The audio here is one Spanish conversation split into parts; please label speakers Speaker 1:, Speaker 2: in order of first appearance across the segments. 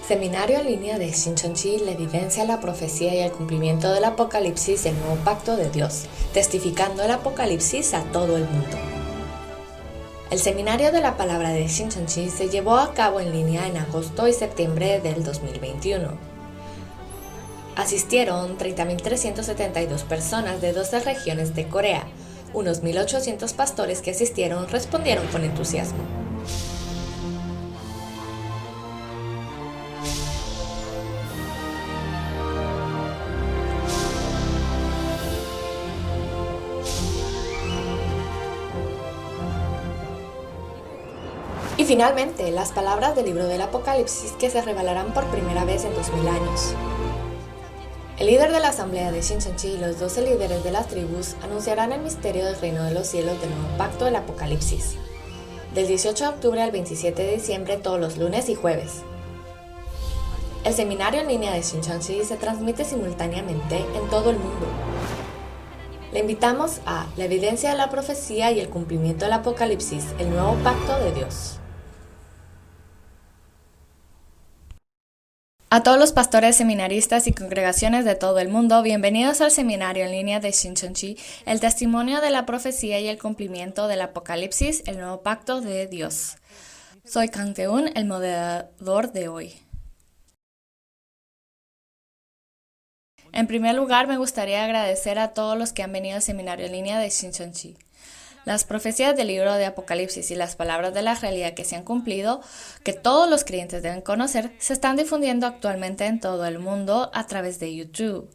Speaker 1: Seminario en línea de Shincheonji, la evidencia, la profecía y el cumplimiento del Apocalipsis del nuevo pacto de Dios, testificando el Apocalipsis a todo el mundo. El seminario de la palabra de Shincheonji se llevó a cabo en línea en agosto y septiembre del 2021. Asistieron 30.372 personas de 12 regiones de Corea. Unos 1.800 pastores que asistieron respondieron con entusiasmo. Y finalmente, las palabras del libro del Apocalipsis que se revelarán por primera vez en 2000 años. El líder de la asamblea de Shincheonji y los 12 líderes de las tribus anunciarán el misterio del reino de los cielos del nuevo pacto del Apocalipsis, del 18 de octubre al 27 de diciembre todos los lunes y jueves. El seminario en línea de Shincheonji se transmite simultáneamente en todo el mundo. Le invitamos a la evidencia de la profecía y el cumplimiento del Apocalipsis, el nuevo pacto de Dios. A todos los pastores, seminaristas y congregaciones de todo el mundo, bienvenidos al seminario en línea de Shincheonji, el testimonio de la profecía y el cumplimiento del Apocalipsis, el nuevo pacto de Dios. Soy Kang Tae-un, el moderador de hoy. En primer lugar, me gustaría agradecer a todos los que han venido al seminario en línea de Shincheonji. Las profecías del libro de Apocalipsis y las palabras de la realidad que se han cumplido, que todos los creyentes deben conocer, se están difundiendo actualmente en todo el mundo a través de YouTube.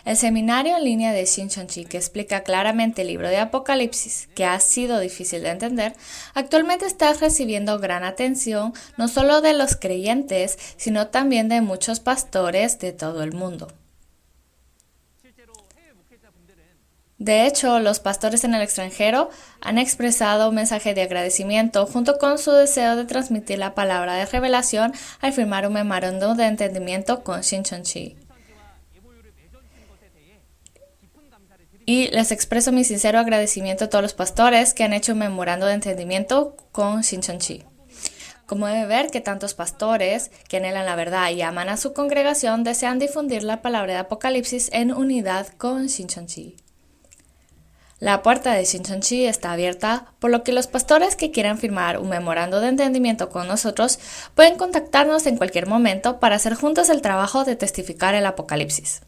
Speaker 1: El seminario en línea de Shincheonji, que explica claramente el libro de Apocalipsis, que ha sido difícil de entender, actualmente está recibiendo gran atención no solo de los creyentes, sino también de muchos pastores de todo el mundo. De hecho, los pastores en el extranjero han expresado un mensaje de agradecimiento junto con su deseo de transmitir la palabra de revelación al firmar un memorándum de entendimiento con Shincheonji. Y les expreso mi sincero agradecimiento a todos los pastores que han hecho un memorándum de entendimiento con Shincheonji. Como debe ver que tantos pastores que anhelan la verdad y aman a su congregación desean difundir la palabra de Apocalipsis en unidad con Shincheonji. La puerta de Shincheonji está abierta, por lo que los pastores que quieran firmar un memorando de entendimiento con nosotros pueden contactarnos en cualquier momento para hacer juntos el trabajo de testificar el Apocalipsis.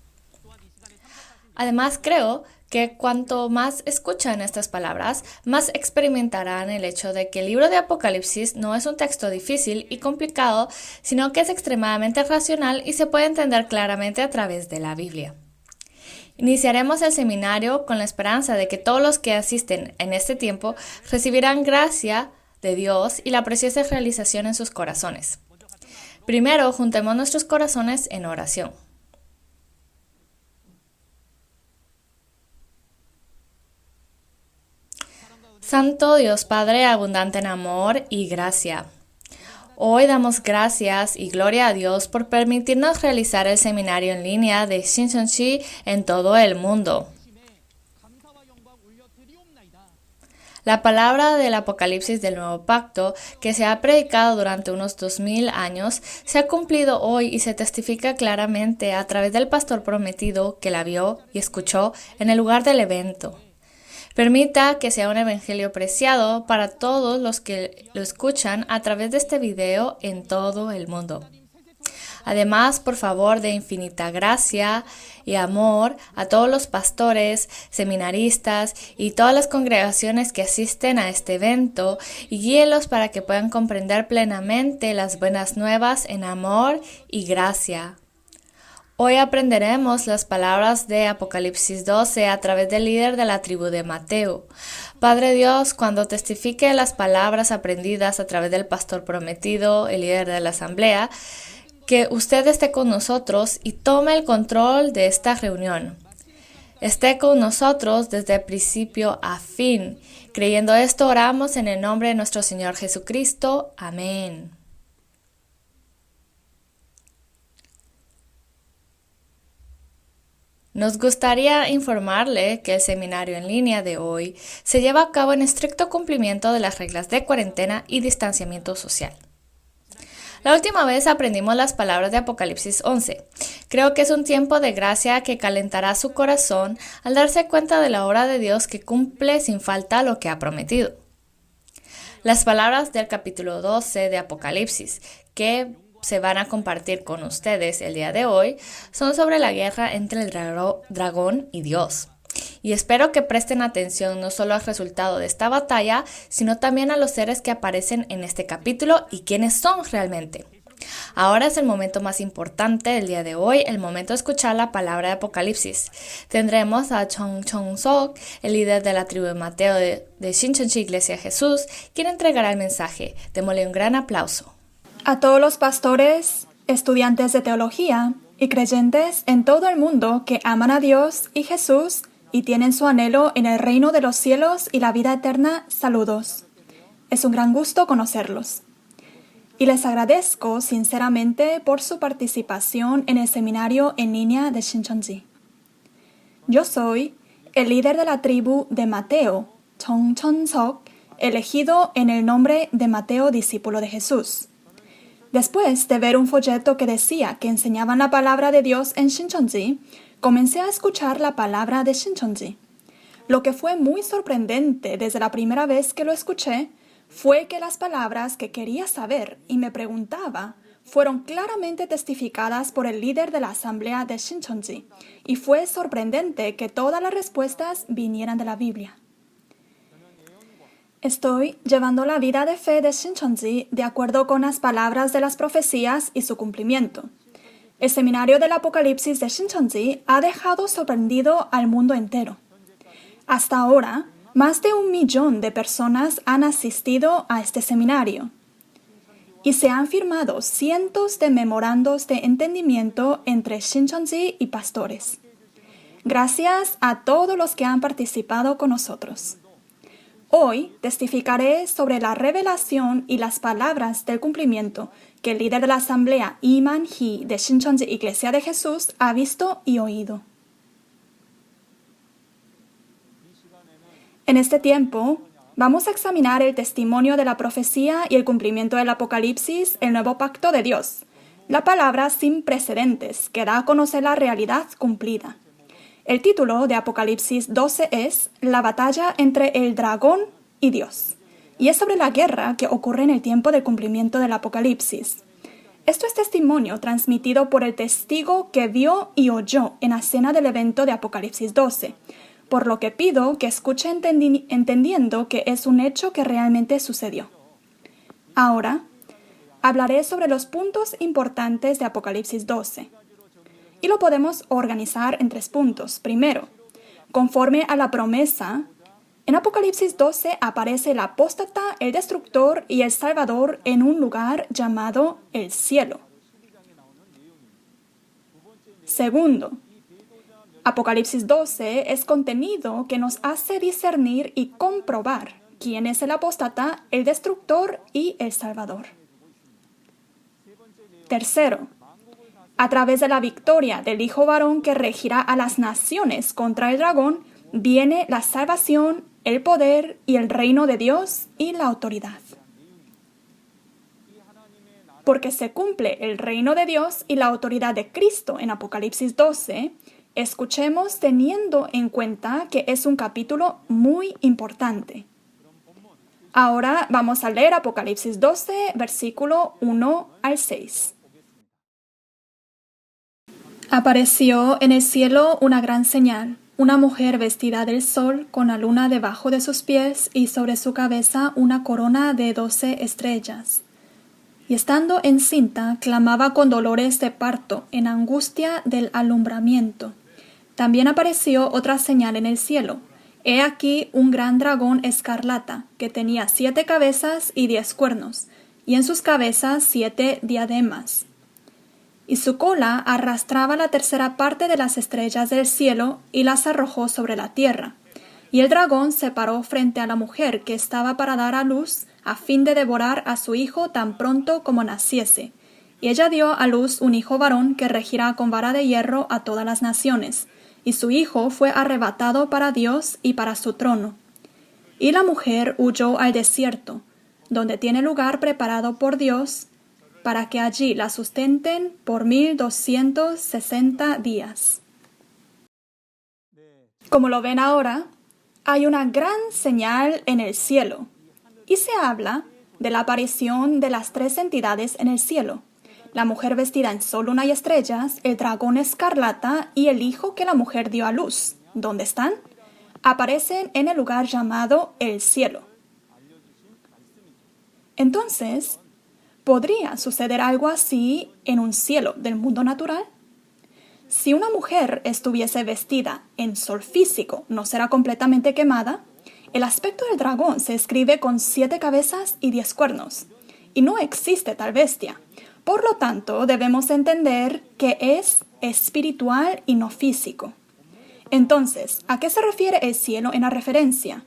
Speaker 1: Además, creo que cuanto más escuchan estas palabras, más experimentarán el hecho de que el libro de Apocalipsis no es un texto difícil y complicado, sino que es extremadamente racional y se puede entender claramente a través de la Biblia. Iniciaremos el seminario con la esperanza de que todos los que asisten en este tiempo recibirán gracia de Dios y la preciosa realización en sus corazones. Primero, juntemos nuestros corazones en oración. Santo Dios Padre, abundante en amor y gracia. Hoy damos gracias y gloria a Dios por permitirnos realizar el seminario en línea de Shincheonji en todo el mundo. La palabra del Apocalipsis del Nuevo Pacto, que se ha predicado durante unos 2000 años, se ha cumplido hoy y se testifica claramente a través del pastor prometido que la vio y escuchó en el lugar del evento. Permita que sea un evangelio preciado para todos los que lo escuchan a través de este video en todo el mundo. Además, por favor, de infinita gracia y amor a todos los pastores, seminaristas y todas las congregaciones que asisten a este evento y guíelos para que puedan comprender plenamente las buenas nuevas en amor y gracia. Hoy aprenderemos las palabras de Apocalipsis 12 a través del líder de la tribu de Mateo. Padre Dios, cuando testifique las palabras aprendidas a través del pastor prometido, el líder de la asamblea, que usted esté con nosotros y tome el control de esta reunión. Esté con nosotros desde principio a fin. Creyendo esto, oramos en el nombre de nuestro Señor Jesucristo. Amén. Nos gustaría informarle que el seminario en línea de hoy se lleva a cabo en estricto cumplimiento de las reglas de cuarentena y distanciamiento social. La última vez aprendimos las palabras de Apocalipsis 11. Creo que es un tiempo de gracia que calentará su corazón al darse cuenta de la obra de Dios que cumple sin falta lo que ha prometido. Las palabras del capítulo 12 de Apocalipsis, que se van a compartir con ustedes el día de hoy, son sobre la guerra entre el dragón y Dios. Y espero que presten atención no solo al resultado de esta batalla, sino también a los seres que aparecen en este capítulo y quiénes son realmente. Ahora es el momento más importante del día de hoy, el momento de escuchar la palabra de Apocalipsis. Tendremos a Chung Sok, el líder de la tribu de Mateo de Shincheonji Iglesia de Jesús, quien entregará el mensaje. Démosle un gran aplauso.
Speaker 2: A todos los pastores, estudiantes de teología y creyentes en todo el mundo que aman a Dios y Jesús y tienen su anhelo en el reino de los cielos y la vida eterna, saludos. Es un gran gusto conocerlos. Y les agradezco sinceramente por su participación en el seminario en línea de Shincheonji. Yo soy el líder de la tribu de Mateo, Chung Sok, elegido en el nombre de Mateo, discípulo de Jesús. Después de ver un folleto que decía que enseñaban la palabra de Dios en Shincheonji, comencé a escuchar la palabra de Shincheonji. Lo que fue muy sorprendente desde la primera vez que lo escuché fue que las palabras que quería saber y me preguntaba fueron claramente testificadas por el líder de la asamblea de Shincheonji, y fue sorprendente que todas las respuestas vinieran de la Biblia. Estoy llevando la vida de fe de Shincheonji de acuerdo con las palabras de las profecías y su cumplimiento. El seminario del Apocalipsis de Shincheonji ha dejado sorprendido al mundo entero. Hasta ahora, más de 1 millón de personas han asistido a este seminario y se han firmado cientos de memorandos de entendimiento entre Shincheonji y pastores. Gracias a todos los que han participado con nosotros. Hoy testificaré sobre la revelación y las palabras del cumplimiento que el líder de la asamblea Lee Man-hee de Shincheonji Iglesia de Jesús ha visto y oído. En este tiempo, vamos a examinar el testimonio de la profecía y el cumplimiento del Apocalipsis, el nuevo pacto de Dios, la palabra sin precedentes que da a conocer la realidad cumplida. El título de Apocalipsis 12 es La batalla entre el dragón y Dios, y es sobre la guerra que ocurre en el tiempo del cumplimiento del Apocalipsis. Esto es testimonio transmitido por el testigo que vio y oyó en la escena del evento de Apocalipsis 12, por lo que pido que escuche entendiendo que es un hecho que realmente sucedió. Ahora, hablaré sobre los puntos importantes de Apocalipsis 12. Y lo podemos organizar en 3 puntos. Primero, conforme a la promesa, en Apocalipsis 12 aparece el apóstata, el destructor y el salvador en un lugar llamado el cielo. Segundo, Apocalipsis 12 es contenido que nos hace discernir y comprobar quién es el apóstata, el destructor y el salvador. Tercero, a través de la victoria del Hijo varón que regirá a las naciones contra el dragón, viene la salvación, el poder y el reino de Dios y la autoridad. Porque se cumple el reino de Dios y la autoridad de Cristo en Apocalipsis 12, escuchemos teniendo en cuenta que es un capítulo muy importante. Ahora vamos a leer Apocalipsis 12, versículo 1 al 6. Apareció en el cielo una gran señal, una mujer vestida del sol con la luna debajo de sus pies y sobre su cabeza una corona de 12 estrellas. Y estando encinta, clamaba con dolores de parto, en angustia del alumbramiento. También apareció otra señal en el cielo. He aquí un gran dragón escarlata, que tenía 7 cabezas y 10 cuernos, y en sus cabezas 7 diademas. Y su cola arrastraba la 1/3 parte de las estrellas del cielo y las arrojó sobre la tierra. Y el dragón se paró frente a la mujer que estaba para dar a luz, a fin de devorar a su hijo tan pronto como naciese. Y ella dio a luz un hijo varón que regirá con vara de hierro a todas las naciones. Y su hijo fue arrebatado para Dios y para su trono. Y la mujer huyó al desierto, donde tiene lugar preparado por Dios, para que allí la sustenten por 1260 días. Como lo ven ahora, hay una gran señal en el cielo, y se habla de la aparición de las tres entidades en el cielo: la mujer vestida en sol, luna y estrellas, el dragón escarlata y el hijo que la mujer dio a luz. ¿Dónde están? Aparecen en el lugar llamado el cielo. Entonces, ¿podría suceder algo así en un cielo del mundo natural? Si una mujer estuviese vestida en sol físico, ¿no será completamente quemada? El aspecto del dragón se escribe con 7 cabezas y 10 cuernos, y no existe tal bestia. Por lo tanto, debemos entender que es espiritual y no físico. Entonces, ¿a qué se refiere el cielo en la referencia?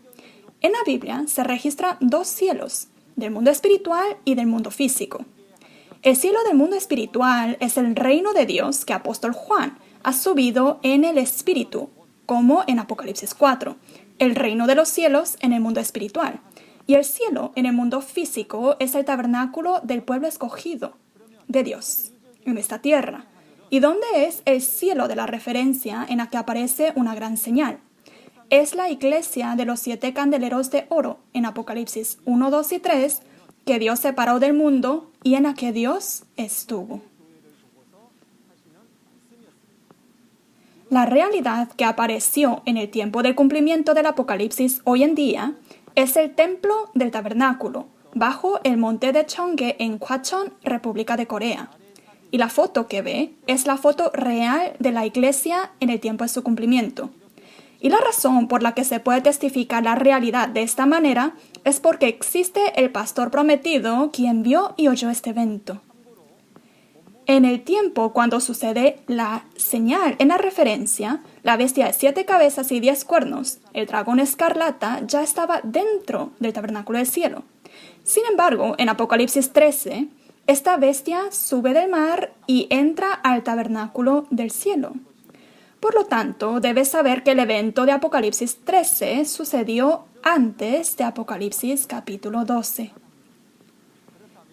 Speaker 2: En la Biblia se registran 2 cielos, del mundo espiritual y del mundo físico. El cielo del mundo espiritual es el reino de Dios que apóstol Juan ha subido en el espíritu, como en Apocalipsis 4, el reino de los cielos en el mundo espiritual. Y el cielo en el mundo físico es el tabernáculo del pueblo escogido de Dios en esta tierra. ¿Y dónde es el cielo de la referencia en la que aparece una gran señal? Es la iglesia de los 7 candeleros de oro en Apocalipsis 1, 2 y 3, que Dios separó del mundo y en la que Dios estuvo. La realidad que apareció en el tiempo del cumplimiento del Apocalipsis hoy en día es el templo del tabernáculo, bajo el monte de Cheonggye en Gwacheon, República de Corea. Y la foto que ve es la foto real de la iglesia en el tiempo de su cumplimiento. Y la razón por la que se puede testificar la realidad de esta manera es porque existe el pastor prometido quien vio y oyó este evento. En el tiempo cuando sucede la señal en la referencia, la bestia de 7 cabezas y 10 cuernos, el dragón escarlata, ya estaba dentro del tabernáculo del cielo. Sin embargo, en Apocalipsis 13, esta bestia sube del mar y entra al tabernáculo del cielo. Por lo tanto, debes saber que el evento de Apocalipsis 13 sucedió antes de Apocalipsis capítulo 12.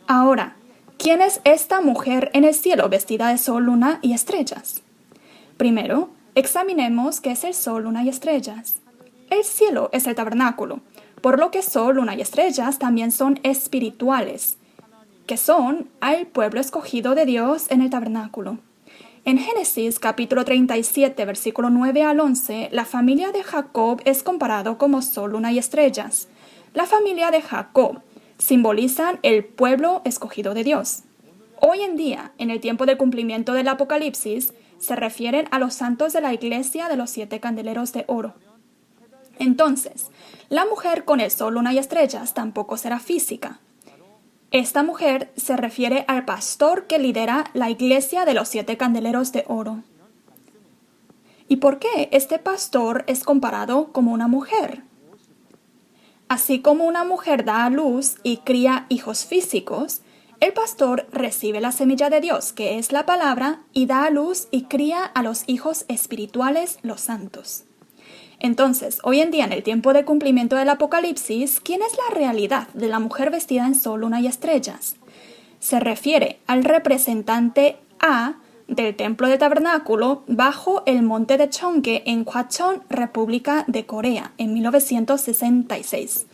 Speaker 2: Ahora, ¿quién es esta mujer en el cielo vestida de sol, luna y estrellas? Primero, examinemos qué es el sol, luna y estrellas. El cielo es el tabernáculo, por lo que sol, luna y estrellas también son espirituales, que son al pueblo escogido de Dios en el tabernáculo. En Génesis capítulo 37, versículo 9 al 11, la familia de Jacob es comparado como sol, luna y estrellas. La familia de Jacob simbolizan el pueblo escogido de Dios. Hoy en día, en el tiempo del cumplimiento del Apocalipsis, se refieren a los santos de la iglesia de los 7 candeleros de oro. Entonces, la mujer con el sol, luna y estrellas tampoco será física. Esta mujer se refiere al pastor que lidera la iglesia de los 7 candeleros de oro. ¿Y por qué este pastor es comparado como una mujer? Así como una mujer da a luz y cría hijos físicos, el pastor recibe la semilla de Dios, que es la palabra, y da a luz y cría a los hijos espirituales, los santos. Entonces, hoy en día, en el tiempo de cumplimiento del Apocalipsis, ¿quién es la realidad de la mujer vestida en sol, luna y estrellas? Se refiere al representante A del templo de tabernáculo bajo el monte de Cheonggye en Gwacheon, República de Corea, en 1966.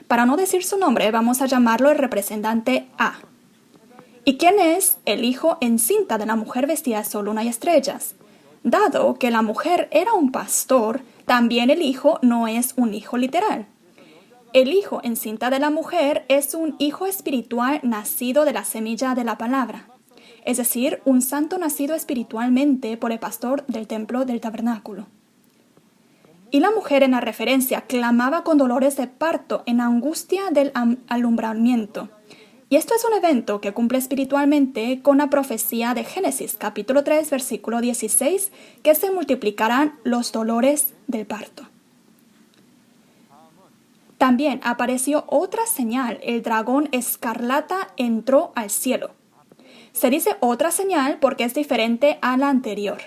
Speaker 2: Para no decir su nombre, vamos a llamarlo el representante A. ¿Y quién es el hijo encinta de la mujer vestida de sol, luna y estrellas? Dado que la mujer era un pastor, también el hijo no es un hijo literal. El hijo encinta de la mujer es un hijo espiritual nacido de la semilla de la palabra, es decir, un santo nacido espiritualmente por el pastor del templo del tabernáculo. Y la mujer en la referencia clamaba con dolores de parto en angustia del alumbramiento. Y esto es un evento que cumple espiritualmente con la profecía de Génesis, capítulo 3, versículo 16, que se multiplicarán los dolores del parto. También apareció otra señal, el dragón escarlata entró al cielo. Se dice otra señal porque es diferente a la anterior.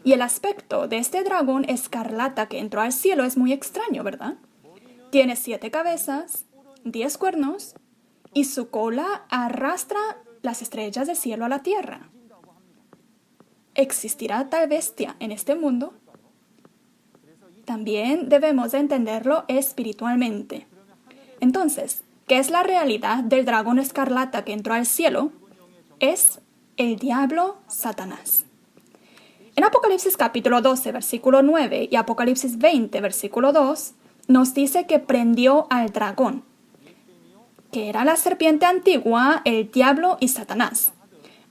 Speaker 2: Y el aspecto de este dragón escarlata que entró al cielo es muy extraño, ¿verdad? Tiene 7 cabezas, 10 cuernos, y su cola arrastra las estrellas del cielo a la tierra. ¿Existirá tal bestia en este mundo? También debemos de entenderlo espiritualmente. Entonces, ¿qué es la realidad del dragón escarlata que entró al cielo? Es el diablo Satanás. En Apocalipsis capítulo 12, versículo 9 y Apocalipsis 20, versículo 2, nos dice que prendió al dragón, que era la serpiente antigua, el diablo y Satanás.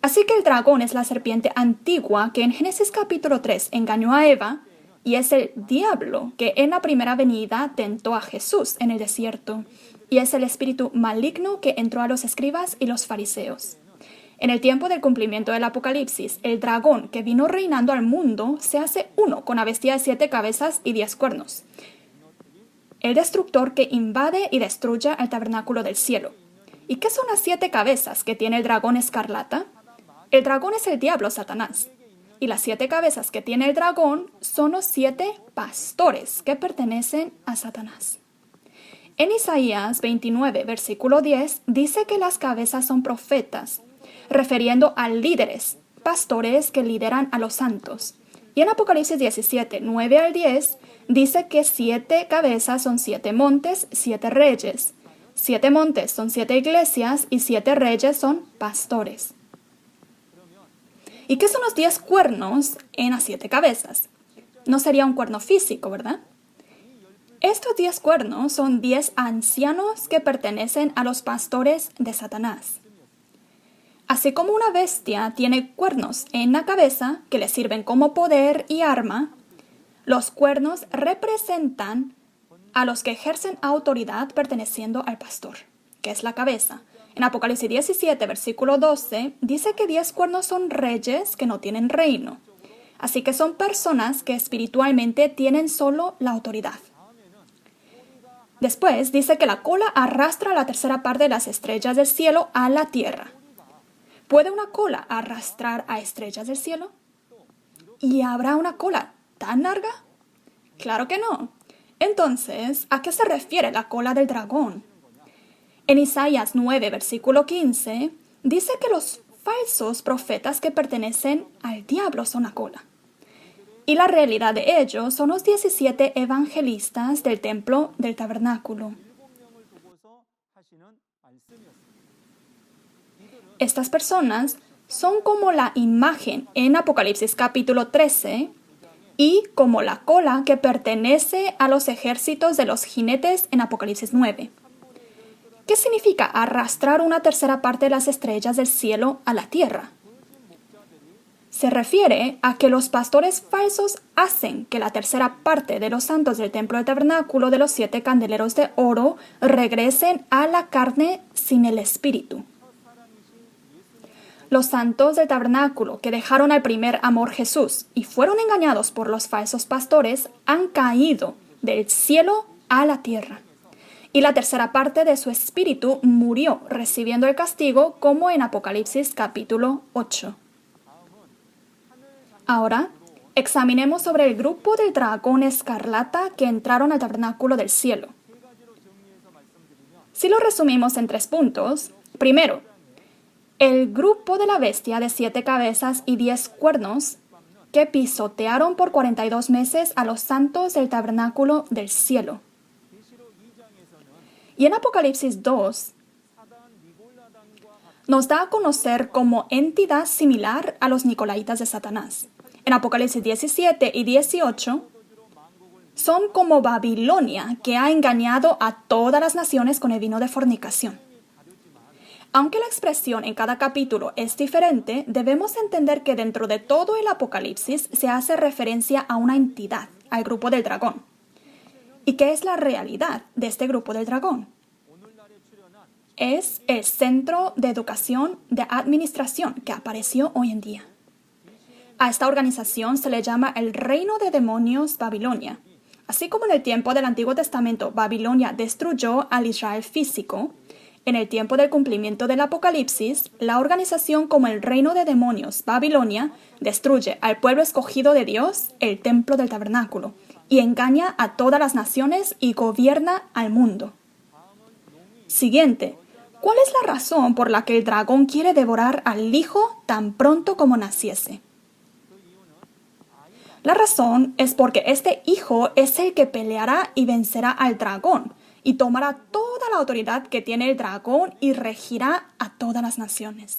Speaker 2: Así que el dragón es la serpiente antigua que en Génesis capítulo 3 engañó a Eva, y es el diablo que en la primera venida tentó a Jesús en el desierto, y es el espíritu maligno que entró a los escribas y los fariseos. En el tiempo del cumplimiento del Apocalipsis, el dragón que vino reinando al mundo se hace uno con la bestia de 7 cabezas y 10 cuernos, el destructor que invade y destruye el tabernáculo del cielo. ¿Y qué son las 7 cabezas que tiene el dragón escarlata? El dragón es el diablo Satanás. Y las 7 cabezas que tiene el dragón son los 7 pastores que pertenecen a Satanás. En Isaías 29, versículo 10, dice que las cabezas son profetas, refiriendo a líderes, pastores que lideran a los santos. Y en Apocalipsis 17, 9 al 10, dice que 7 cabezas son 7 montes, 7 reyes. 7 montes son 7 iglesias y 7 reyes son pastores. ¿Y qué son los 10 cuernos en las 7 cabezas? No sería un cuerno físico, ¿verdad? Estos 10 cuernos son 10 ancianos que pertenecen a los pastores de Satanás. Así como una bestia tiene cuernos en la cabeza que le sirven como poder y arma, los cuernos representan a los que ejercen autoridad perteneciendo al pastor, que es la cabeza. En Apocalipsis 17, versículo 12, dice que 10 cuernos son reyes que no tienen reino. Así que son personas que espiritualmente tienen solo la autoridad. Después dice que la cola arrastra la tercera parte de las estrellas del cielo a la tierra. ¿Puede una cola arrastrar a estrellas del cielo? ¿Y habrá una cola tan larga? Claro que no. Entonces, ¿a qué se refiere la cola del dragón? En Isaías 9, versículo 15, dice que los falsos profetas que pertenecen al diablo son la cola. Y la realidad de ellos son los 17 evangelistas del templo del tabernáculo. Estas personas son como la imagen en Apocalipsis capítulo 13 y como la cola que pertenece a los ejércitos de los jinetes en Apocalipsis 9. ¿Qué significa arrastrar una tercera parte de las estrellas del cielo a la tierra? Se refiere a que los pastores falsos hacen que la tercera parte de los santos del templo del tabernáculo de los 7 candeleros de oro regresen a la carne sin el espíritu. Los santos del tabernáculo que dejaron al primer amor Jesús y fueron engañados por los falsos pastores han caído del cielo a la tierra. Y la tercera parte de su espíritu murió recibiendo el castigo como en Apocalipsis capítulo 8. Ahora, examinemos sobre el grupo del dragón escarlata que entraron al tabernáculo del cielo. Si lo resumimos en 3 puntos, primero, el grupo de la bestia de 7 cabezas y 10 cuernos que pisotearon por 42 meses a los santos del tabernáculo del cielo. Y en Apocalipsis 2, nos da a conocer como entidad similar a los nicolaitas de Satanás. En Apocalipsis 17 y 18, son como Babilonia que ha engañado a todas las naciones con el vino de fornicación. Aunque la expresión en cada capítulo es diferente, debemos entender que dentro de todo el Apocalipsis se hace referencia a una entidad, al grupo del dragón. ¿Y qué es la realidad de este grupo del dragón? Es el centro de educación de administración que apareció hoy en día. A esta organización se le llama el reino de demonios Babilonia. Así como en el tiempo del Antiguo Testamento Babilonia destruyó al Israel físico, en el tiempo del cumplimiento del Apocalipsis, la organización como el reino de demonios Babilonia destruye al pueblo escogido de Dios, el templo del tabernáculo, y engaña a todas las naciones y gobierna al mundo. Siguiente, ¿Cuál es la razón por la que el dragón quiere devorar al hijo tan pronto como naciese? La razón es porque este hijo es el que peleará y vencerá al dragón y tomará toda la autoridad que tiene el dragón y regirá a todas las naciones.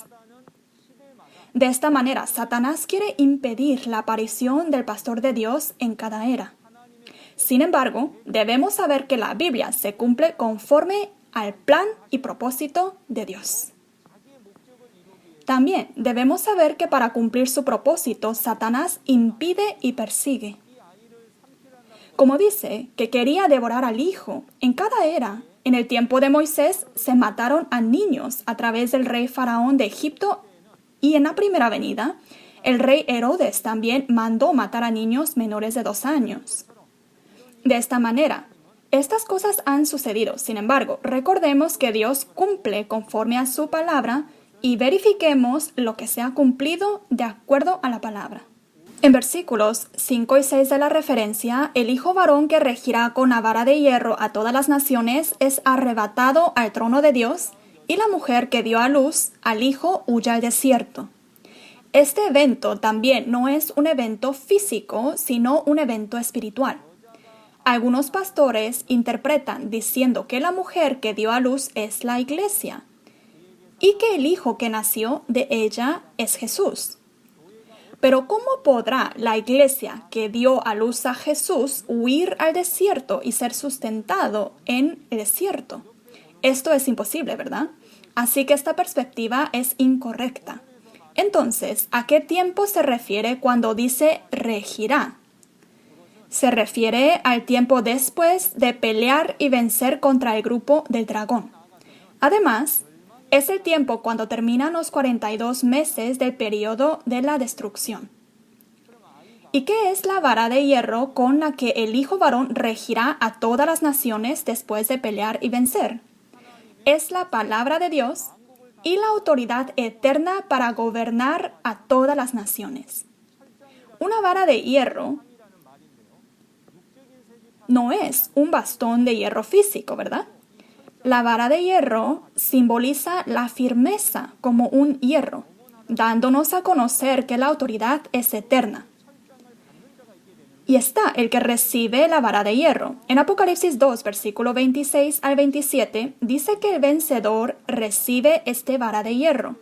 Speaker 2: De esta manera, Satanás quiere impedir la aparición del pastor de Dios en cada era. Sin embargo, debemos saber que la Biblia se cumple conforme al plan y propósito de Dios. También debemos saber que para cumplir su propósito, Satanás impide y persigue. Como dice que quería devorar al hijo, en cada era, en el tiempo de Moisés, se mataron a niños a través del rey faraón de Egipto y en la primera venida, el rey Herodes también mandó matar a niños menores de 2 años. De esta manera, estas cosas han sucedido. Sin embargo, recordemos que Dios cumple conforme a su palabra y verifiquemos lo que se ha cumplido de acuerdo a la palabra. En versículos 5 y 6 de la referencia, el hijo varón que regirá con la vara de hierro a todas las naciones es arrebatado al trono de Dios, y la mujer que dio a luz al hijo huye al desierto. Este evento también no es un evento físico, sino un evento espiritual. Algunos pastores interpretan diciendo que la mujer que dio a luz es la iglesia y que el hijo que nació de ella es Jesús. Pero ¿cómo podrá la iglesia que dio a luz a Jesús huir al desierto y ser sustentado en el desierto? Esto es imposible, ¿verdad? Así que esta perspectiva es incorrecta. Entonces, ¿a qué tiempo se refiere cuando dice regirá? Se refiere al tiempo después de pelear y vencer contra el grupo del dragón. Además, es el tiempo cuando terminan los 42 meses del periodo de la destrucción. ¿Y qué es la vara de hierro con la que el hijo varón regirá a todas las naciones después de pelear y vencer? Es la palabra de Dios y la autoridad eterna para gobernar a todas las naciones. Una vara de hierro no es un bastón de hierro físico, ¿verdad? La vara de hierro simboliza la firmeza como un hierro, dándonos a conocer que la autoridad es eterna. Y está el que recibe la vara de hierro. En Apocalipsis 2, versículo 26 al 27, dice que el vencedor recibe este vara de hierro.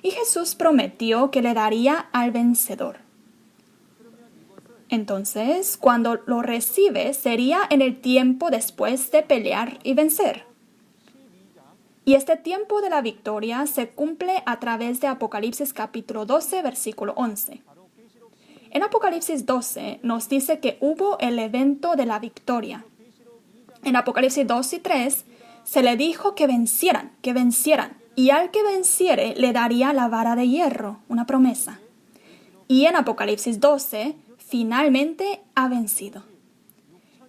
Speaker 2: Y Jesús prometió que le daría al vencedor. Entonces, cuando lo recibe, sería en el tiempo después de pelear y vencer. Y este tiempo de la victoria se cumple a través de Apocalipsis capítulo 12, versículo 11. En Apocalipsis 12 nos dice que hubo el evento de la victoria. En Apocalipsis 2 y 3 se le dijo que vencieran, y al que venciere le daría la vara de hierro, una promesa. Y en Apocalipsis 12 finalmente ha vencido.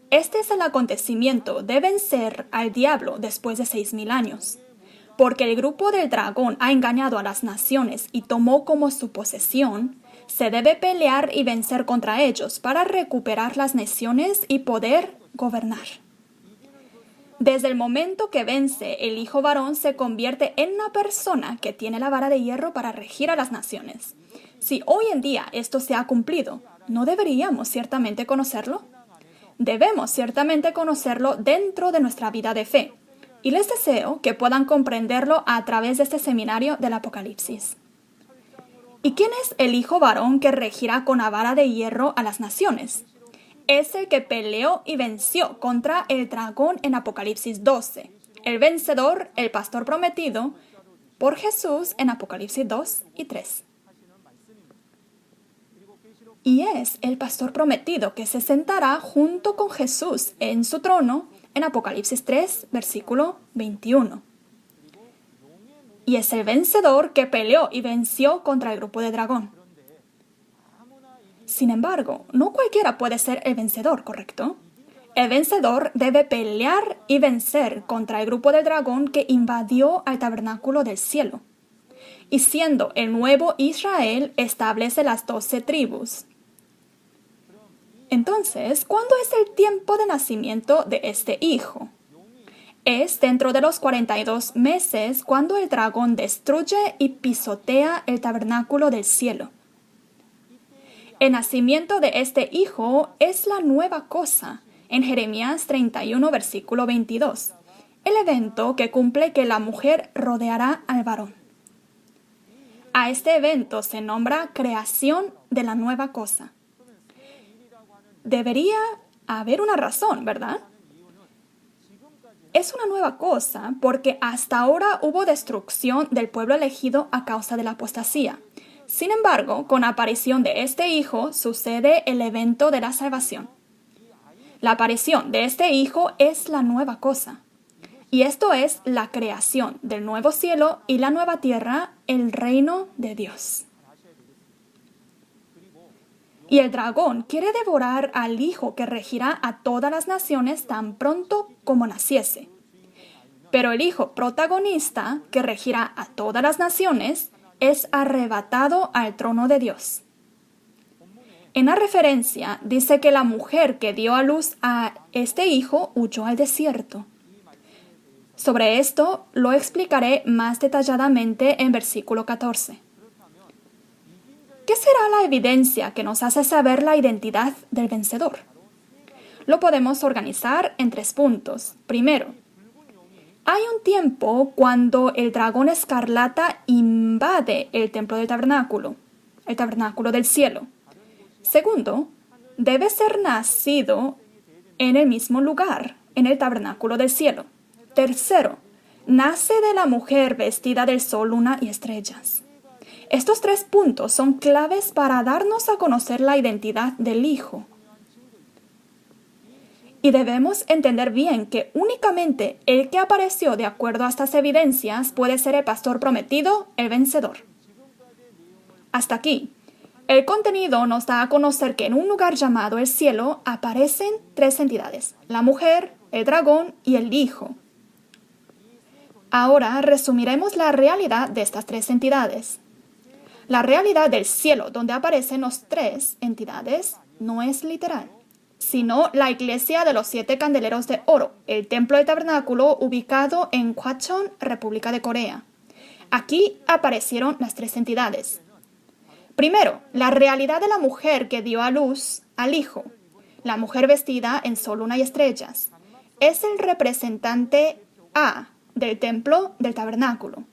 Speaker 2: Este es el acontecimiento de vencer al diablo después de 6,000 años. Porque el grupo del dragón ha engañado a las naciones y tomó como su posesión, se debe pelear y vencer contra ellos para recuperar las naciones y poder gobernar. Desde el momento que vence, el hijo varón se convierte en una persona que tiene la vara de hierro para regir a las naciones. Si hoy en día esto se ha cumplido, ¿no deberíamos ciertamente conocerlo? Debemos ciertamente conocerlo dentro de nuestra vida de fe. Y les deseo que puedan comprenderlo a través de este seminario del Apocalipsis. ¿Y quién es el hijo varón que regirá con la vara de hierro a las naciones? Es el que peleó y venció contra el dragón en Apocalipsis 12. El vencedor, el pastor prometido, por Jesús en Apocalipsis 2 y 3. Y es el pastor prometido que se sentará junto con Jesús en su trono en Apocalipsis 3, versículo 21. Y es el vencedor que peleó y venció contra el grupo de dragón. Sin embargo, no cualquiera puede ser el vencedor, ¿correcto? El vencedor debe pelear y vencer contra el grupo del dragón que invadió al tabernáculo del cielo. Y siendo el nuevo Israel, establece las 12 tribus. Entonces, ¿cuándo es el tiempo de nacimiento de este hijo? Es dentro de los 42 meses cuando el dragón destruye y pisotea el tabernáculo del cielo. El nacimiento de este hijo es la nueva cosa, en Jeremías 31, versículo 22, el evento que cumple que la mujer rodeará al varón. A este evento se nombra creación de la nueva cosa. Debería haber una razón, ¿verdad? Es una nueva cosa porque hasta ahora hubo destrucción del pueblo elegido a causa de la apostasía. Sin embargo, con la aparición de este hijo sucede el evento de la salvación. La aparición de este hijo es la nueva cosa. Y esto es la creación del nuevo cielo y la nueva tierra, el reino de Dios. Y el dragón quiere devorar al hijo que regirá a todas las naciones tan pronto como naciese. Pero el hijo protagonista que regirá a todas las naciones es arrebatado al trono de Dios. En la referencia dice que la mujer que dio a luz a este hijo huyó al desierto. Sobre esto lo explicaré más detalladamente en versículo 14. ¿Qué será la evidencia que nos hace saber la identidad del vencedor? Lo podemos organizar en 3 puntos. Primero, hay un tiempo cuando el dragón escarlata invade el templo del tabernáculo, el tabernáculo del cielo. Segundo, debe ser nacido en el mismo lugar, en el tabernáculo del cielo. Tercero, nace de la mujer vestida del sol, luna y estrellas. Estos 3 puntos son claves para darnos a conocer la identidad del Hijo. Y debemos entender bien que únicamente el que apareció de acuerdo a estas evidencias puede ser el pastor prometido, el vencedor. Hasta aquí. El contenido nos da a conocer que en un lugar llamado el cielo aparecen 3 entidades: la mujer, el dragón y el Hijo. Ahora resumiremos la realidad de estas 3 entidades. La realidad del cielo, donde aparecen las 3 entidades, no es literal, sino la iglesia de los 7 candeleros de oro, el templo del tabernáculo ubicado en Gwacheon, República de Corea. Aquí aparecieron las 3 entidades. Primero, la realidad de la mujer que dio a luz al hijo, la mujer vestida en sol, luna y estrellas, es el representante A del templo del tabernáculo.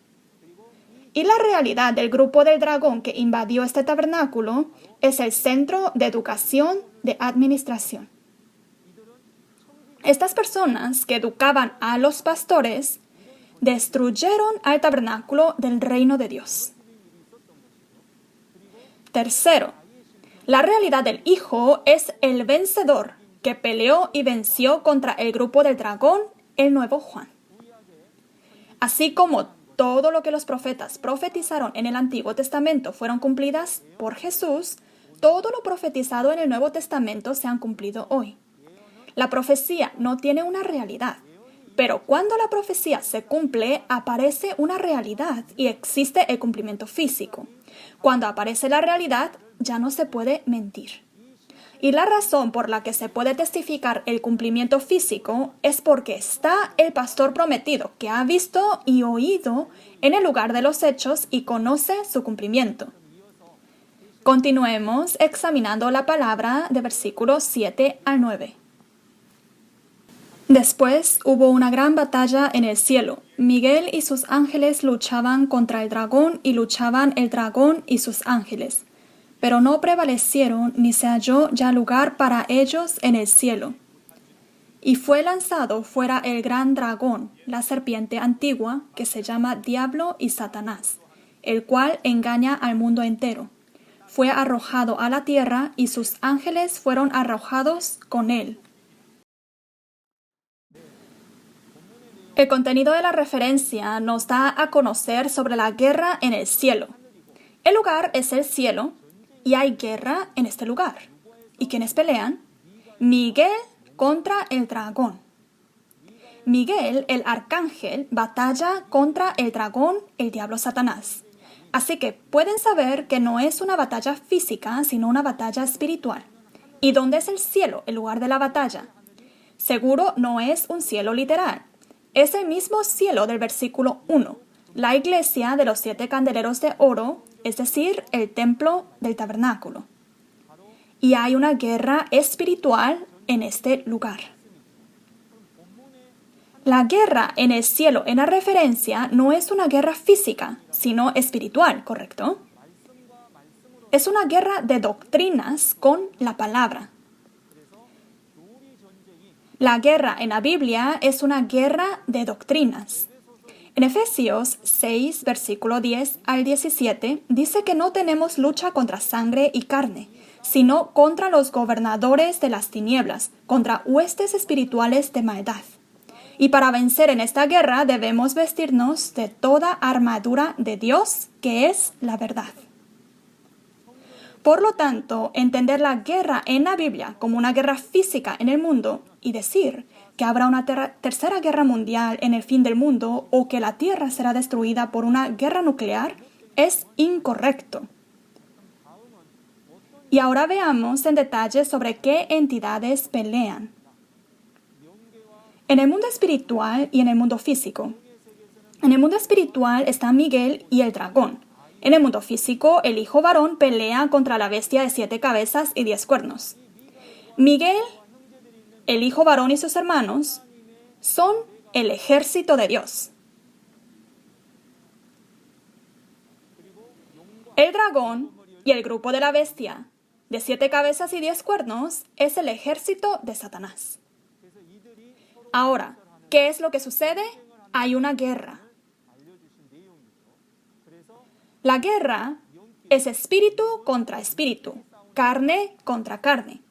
Speaker 2: Y la realidad del grupo del dragón que invadió este tabernáculo es el centro de educación de administración. Estas personas que educaban a los pastores destruyeron al tabernáculo del reino de Dios. Tercero, la realidad del Hijo es el vencedor que peleó y venció contra el grupo del dragón, el nuevo Juan. Así como todo lo que los profetas profetizaron en el Antiguo Testamento fueron cumplidas por Jesús, todo lo profetizado en el Nuevo Testamento se han cumplido hoy. La profecía no tiene una realidad, pero cuando la profecía se cumple, aparece una realidad y existe el cumplimiento físico. Cuando aparece la realidad, ya no se puede mentir. Y la razón por la que se puede testificar el cumplimiento físico es porque está el pastor prometido que ha visto y oído en el lugar de los hechos y conoce su cumplimiento. Continuemos examinando la palabra de versículos 7 al 9. Después hubo una gran batalla en el cielo. Miguel y sus ángeles luchaban contra el dragón y luchaban el dragón y sus ángeles. Pero no prevalecieron ni se halló ya lugar para ellos en el cielo. Y fue lanzado fuera el gran dragón, la serpiente antigua, que se llama Diablo y Satanás, el cual engaña al mundo entero. Fue arrojado a la tierra y sus ángeles fueron arrojados con él. El contenido de la referencia nos da a conocer sobre la guerra en el cielo. El lugar es el cielo y hay guerra en este lugar. ¿Y quiénes pelean? Miguel contra el dragón. Miguel, el arcángel, batalla contra el dragón, el diablo Satanás. Así que pueden saber que no es una batalla física, sino una batalla espiritual. ¿Y dónde es el cielo, el lugar de la batalla? Seguro no es un cielo literal. Ese mismo cielo del versículo 1, la iglesia de los 7 candeleros de oro, es decir, el templo del tabernáculo. Y hay una guerra espiritual en este lugar. La guerra en el cielo en la referencia no es una guerra física, sino espiritual, ¿correcto? Es una guerra de doctrinas con la palabra. La guerra en la Biblia es una guerra de doctrinas. En Efesios 6, versículo 10 al 17, dice que no tenemos lucha contra sangre y carne, sino contra los gobernadores de las tinieblas, contra huestes espirituales de maldad. Y para vencer en esta guerra debemos vestirnos de toda armadura de Dios, que es la verdad. Por lo tanto, entender la guerra en la Biblia como una guerra física en el mundo y decir que habrá una tercera guerra mundial en el fin del mundo o que la Tierra será destruida por una guerra nuclear es incorrecto. Y ahora veamos en detalle sobre qué entidades pelean. En el mundo espiritual y en el mundo físico. En el mundo espiritual está Miguel y el dragón. En el mundo físico, el hijo varón pelea contra la bestia de 7 cabezas y 10 cuernos. Miguel, el hijo varón y sus hermanos son el ejército de Dios. El dragón y el grupo de la bestia de 7 cabezas y 10 cuernos es el ejército de Satanás. Ahora, ¿qué es lo que sucede? Hay una guerra. La guerra es espíritu contra espíritu, carne contra carne.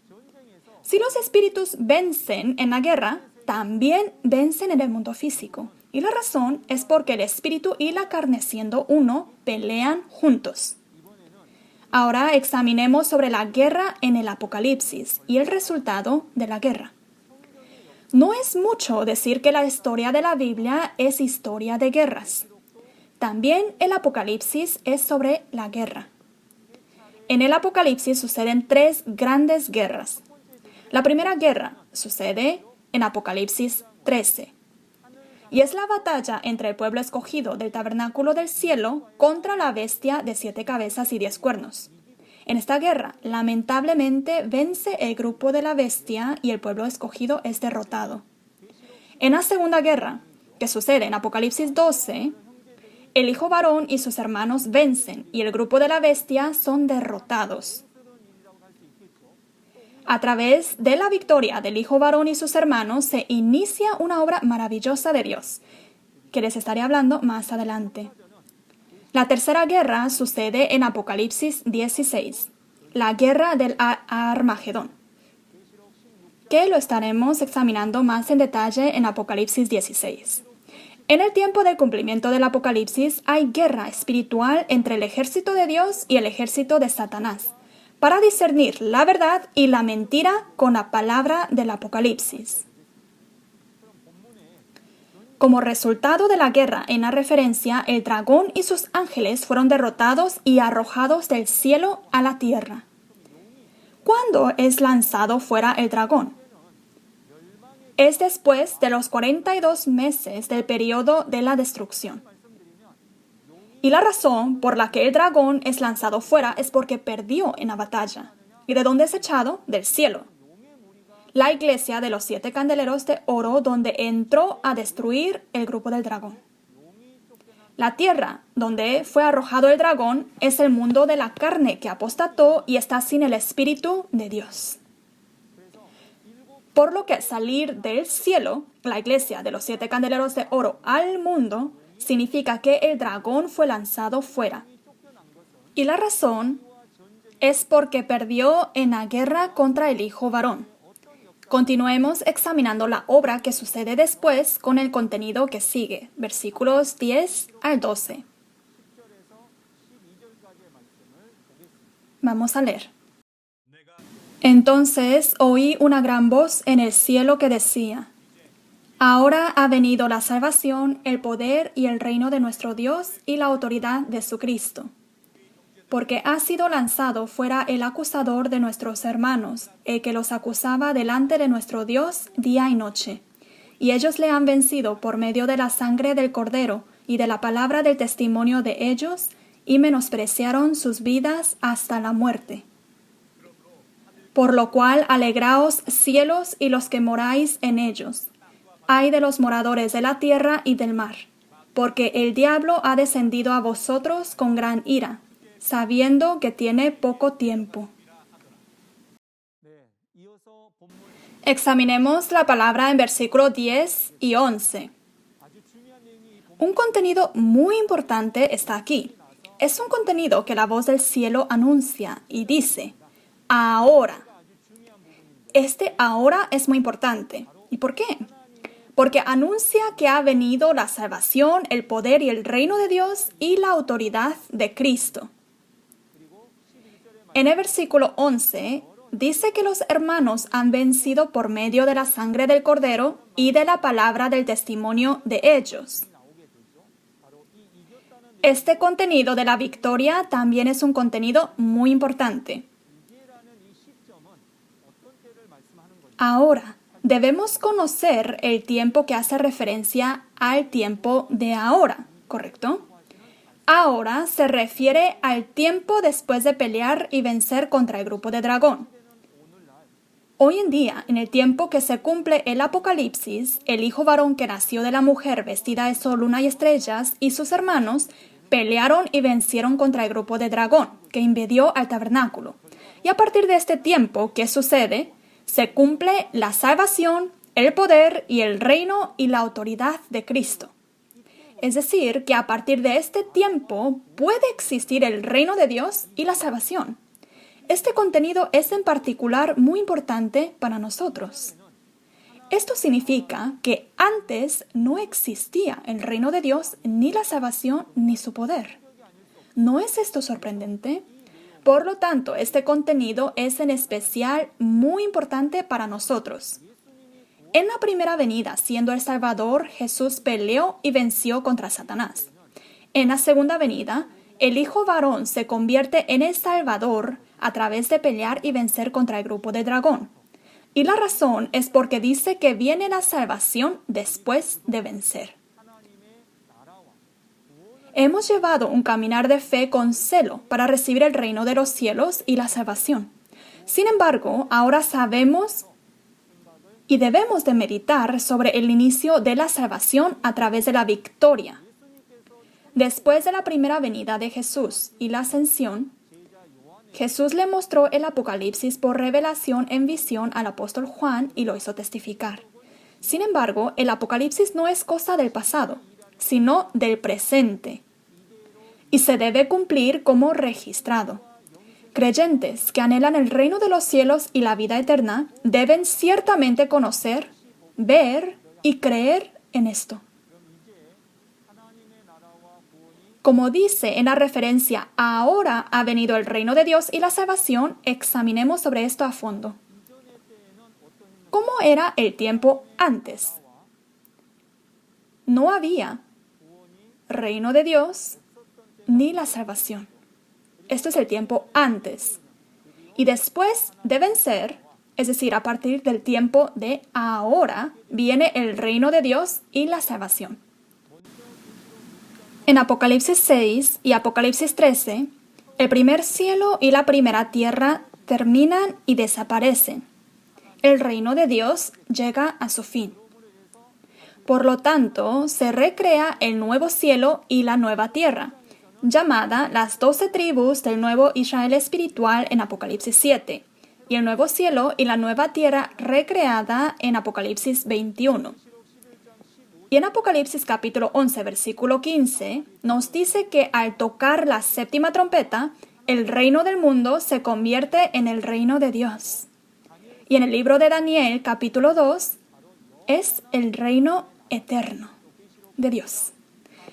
Speaker 2: Si los espíritus vencen en la guerra, también vencen en el mundo físico. Y la razón es porque el espíritu y la carne, siendo uno, pelean juntos. Ahora examinemos sobre la guerra en el Apocalipsis y el resultado de la guerra. No es mucho decir que la historia de la Biblia es historia de guerras. También el Apocalipsis es sobre la guerra. En el Apocalipsis suceden 3 grandes guerras. La primera guerra sucede en Apocalipsis 13. Y es la batalla entre el pueblo escogido del tabernáculo del cielo contra la bestia de 7 cabezas y 10 cuernos. En esta guerra, lamentablemente, vence el grupo de la bestia y el pueblo escogido es derrotado. En la segunda guerra, que sucede en Apocalipsis 12, el hijo varón y sus hermanos vencen y el grupo de la bestia son derrotados. A través de la victoria del hijo varón y sus hermanos se inicia una obra maravillosa de Dios, que les estaré hablando más adelante. La tercera guerra sucede en Apocalipsis 16, la guerra del Armagedón, que lo estaremos examinando más en detalle en Apocalipsis 16. En el tiempo del cumplimiento del Apocalipsis hay guerra espiritual entre el ejército de Dios y el ejército de Satanás, para discernir la verdad y la mentira con la palabra del Apocalipsis. Como resultado de la guerra en la referencia, el dragón y sus ángeles fueron derrotados y arrojados del cielo a la tierra. ¿Cuándo es lanzado fuera el dragón? Es después de los 42 meses del periodo de la destrucción. Y la razón por la que el dragón es lanzado fuera es porque perdió en la batalla. ¿Y de dónde es echado? Del cielo. La iglesia de los 7 candeleros de oro donde entró a destruir el grupo del dragón. La tierra donde fue arrojado el dragón es el mundo de la carne que apostató y está sin el Espíritu de Dios. Por lo que salir del cielo, la iglesia de los 7 candeleros de oro al mundo, significa que el dragón fue lanzado fuera. Y la razón es porque perdió en la guerra contra el hijo varón. Continuemos examinando la obra que sucede después con el contenido que sigue, versículos 10 al 12. Vamos a leer. Entonces oí una gran voz en el cielo que decía: Ahora ha venido la salvación, el poder y el reino de nuestro Dios y la autoridad de su Cristo. Porque ha sido lanzado fuera el acusador de nuestros hermanos, el que los acusaba delante de nuestro Dios día y noche. y ellos le han vencido por medio de la sangre del Cordero y de la palabra del testimonio de ellos, y menospreciaron sus vidas hasta la muerte. Por lo cual, alegraos cielos y los que moráis en ellos. Ay de los moradores de la tierra y del mar, porque el diablo ha descendido a vosotros con gran ira, sabiendo que tiene poco tiempo. Examinemos la palabra en versículos 10 y 11. Un contenido muy importante está aquí. Es un contenido que la voz del cielo anuncia y dice, ahora. Este ahora es muy importante. ¿Y por qué? Porque anuncia que ha venido la salvación, el poder y el reino de Dios y la autoridad de Cristo. En el versículo 11 dice que los hermanos han vencido por medio de la sangre del Cordero y de la palabra del testimonio de ellos. Este contenido de la victoria también es un contenido muy importante. Ahora, debemos conocer el tiempo que hace referencia al tiempo de ahora, ¿correcto? Ahora se refiere al tiempo después de pelear y vencer contra el grupo de dragón. Hoy en día, en el tiempo que se cumple el Apocalipsis, el hijo varón que nació de la mujer vestida de sol, luna y estrellas y sus hermanos pelearon y vencieron contra el grupo de dragón que invadió al tabernáculo. Y a partir de este tiempo, ¿qué sucede? Se cumple la salvación, el poder y el reino y la autoridad de Cristo. Es decir, que a partir de este tiempo puede existir el reino de Dios y la salvación. Este contenido es en particular muy importante para nosotros. Esto significa que antes no existía el reino de Dios, ni la salvación, ni su poder. ¿No es esto sorprendente? Por lo tanto, este contenido es en especial muy importante para nosotros. En la primera venida, siendo el Salvador, Jesús peleó y venció contra Satanás. En la segunda venida, el Hijo varón se convierte en el Salvador a través de pelear y vencer contra el grupo de dragón. Y la razón es porque dice que viene la salvación después de vencer. Hemos llevado un caminar de fe con celo para recibir el reino de los cielos y la salvación. Sin embargo, ahora sabemos y debemos de meditar sobre el inicio de la salvación a través de la victoria. Después de la primera venida de Jesús y la ascensión, Jesús le mostró el Apocalipsis por revelación en visión al apóstol Juan y lo hizo testificar. Sin embargo, el Apocalipsis no es cosa del pasado, sino del presente, y se debe cumplir como registrado. Creyentes que anhelan el reino de los cielos y la vida eterna deben ciertamente conocer, ver y creer en esto. Como dice en la referencia, ahora ha venido el reino de Dios y la salvación, examinemos sobre esto a fondo. ¿Cómo era el tiempo antes? No había reino de Dios ni la salvación. Esto es el tiempo antes. Y después de vencer, es decir, a partir del tiempo de ahora, viene el reino de Dios y la salvación. En Apocalipsis 6 y Apocalipsis 13, el primer cielo y la primera tierra terminan y desaparecen. El reino de Dios llega a su fin. Por lo tanto, se recrea el nuevo cielo y la nueva tierra, llamada las 12 tribus del nuevo Israel espiritual en Apocalipsis 7, y el nuevo cielo y la nueva tierra recreada en Apocalipsis 21. Y en Apocalipsis capítulo 11, versículo 15, nos dice que al tocar la séptima trompeta, el reino del mundo se convierte en el reino de Dios. Y en el libro de Daniel, capítulo 2, es el reino eterno de Dios.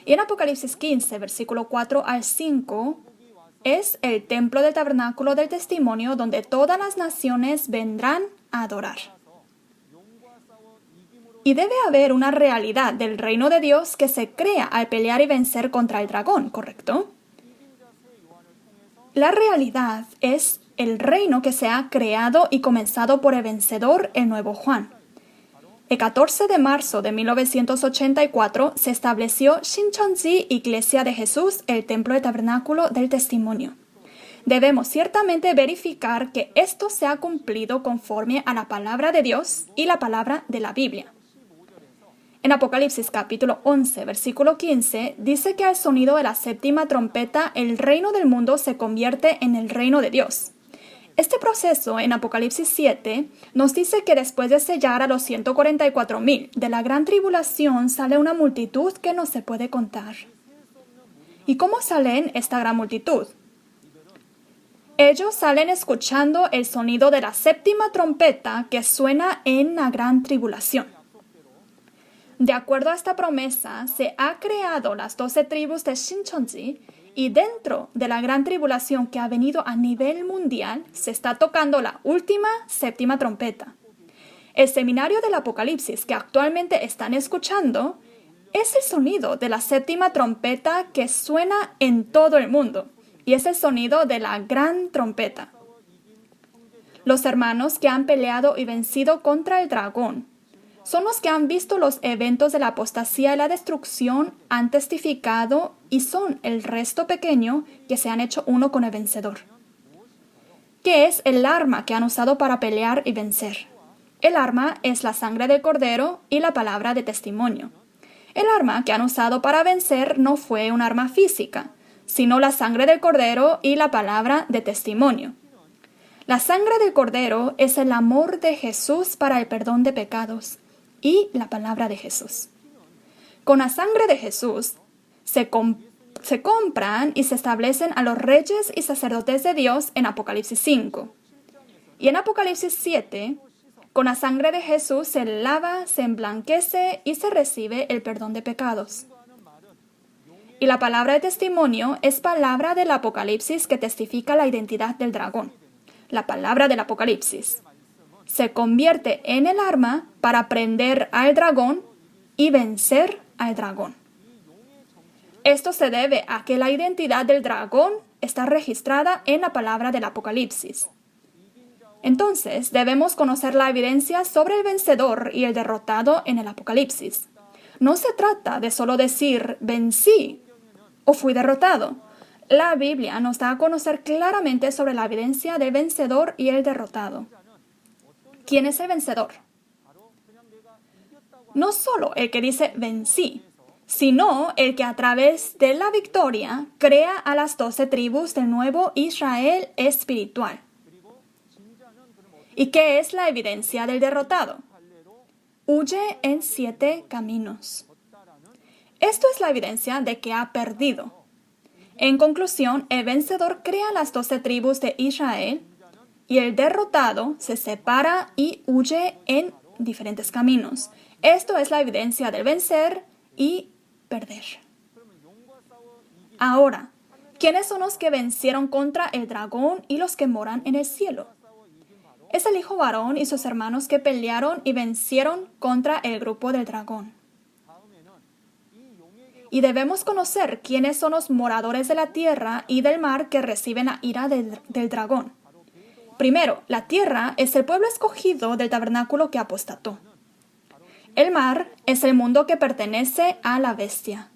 Speaker 2: Y en Apocalipsis 15, versículo 4 al 5, es el templo del tabernáculo del testimonio donde todas las naciones vendrán a adorar. Y debe haber una realidad del reino de Dios que se crea al pelear y vencer contra el dragón, ¿correcto? La realidad es el reino que se ha creado y comenzado por el vencedor, el nuevo Juan. El 14 de marzo de 1984 se estableció Shincheonji Iglesia de Jesús, el Templo de Tabernáculo del Testimonio. Debemos ciertamente verificar que esto se ha cumplido conforme a la palabra de Dios y la palabra de la Biblia. En Apocalipsis capítulo 11, versículo 15, dice que al sonido de la séptima trompeta, el reino del mundo se convierte en el reino de Dios. Este proceso en Apocalipsis 7 nos dice que después de sellar a los 144,000 de la gran tribulación sale una multitud que no se puede contar. ¿Y cómo salen esta gran multitud? Ellos salen escuchando el sonido de la séptima trompeta que suena en la gran tribulación. De acuerdo a esta promesa, se ha creado las 12 tribus de Shincheonji y dentro de la gran tribulación que ha venido a nivel mundial, se está tocando la última séptima trompeta. El seminario del Apocalipsis que actualmente están escuchando es el sonido de la séptima trompeta que suena en todo el mundo y es el sonido de la gran trompeta. Los hermanos que han peleado y vencido contra el dragón son los que han visto los eventos de la apostasía y la destrucción, han testificado y son el resto pequeño que se han hecho uno con el vencedor. ¿Qué es el arma que han usado para pelear y vencer? El arma es la sangre del cordero y la palabra de testimonio. El arma que han usado para vencer no fue un arma física, sino la sangre del cordero y la palabra de testimonio. La sangre del cordero es el amor de Jesús para el perdón de pecados y la palabra de Jesús. Con la sangre de Jesús se compran y se establecen a los reyes y sacerdotes de Dios en Apocalipsis 5. Y en Apocalipsis 7, con la sangre de Jesús se lava, se emblanquece y se recibe el perdón de pecados. Y la palabra de testimonio es palabra del Apocalipsis que testifica la identidad del dragón. La palabra del Apocalipsis se convierte en el arma para prender al dragón y vencer al dragón. Esto se debe a que la identidad del dragón está registrada en la palabra del Apocalipsis. Entonces, debemos conocer la evidencia sobre el vencedor y el derrotado en el Apocalipsis. No se trata de solo decir vencí o fui derrotado. La Biblia nos da a conocer claramente sobre la evidencia del vencedor y el derrotado. ¿Quién es el vencedor? No solo el que dice vencí, sino el que a través de la victoria crea a las 12 tribus del nuevo Israel espiritual. ¿Y qué es la evidencia del derrotado? Huye en 7 caminos. Esto es la evidencia de que ha perdido. En conclusión, el vencedor crea las 12 tribus de Israel y el derrotado se separa y huye en diferentes caminos. Esto es la evidencia del vencer y perder. Ahora, ¿quiénes son los que vencieron contra el dragón y los que moran en el cielo? Es el hijo varón y sus hermanos que pelearon y vencieron contra el grupo del dragón. Y debemos conocer quiénes son los moradores de la tierra y del mar que reciben la ira del dragón. Primero, la tierra es el pueblo escogido del tabernáculo que apostató. El mar es el mundo que pertenece a la bestia.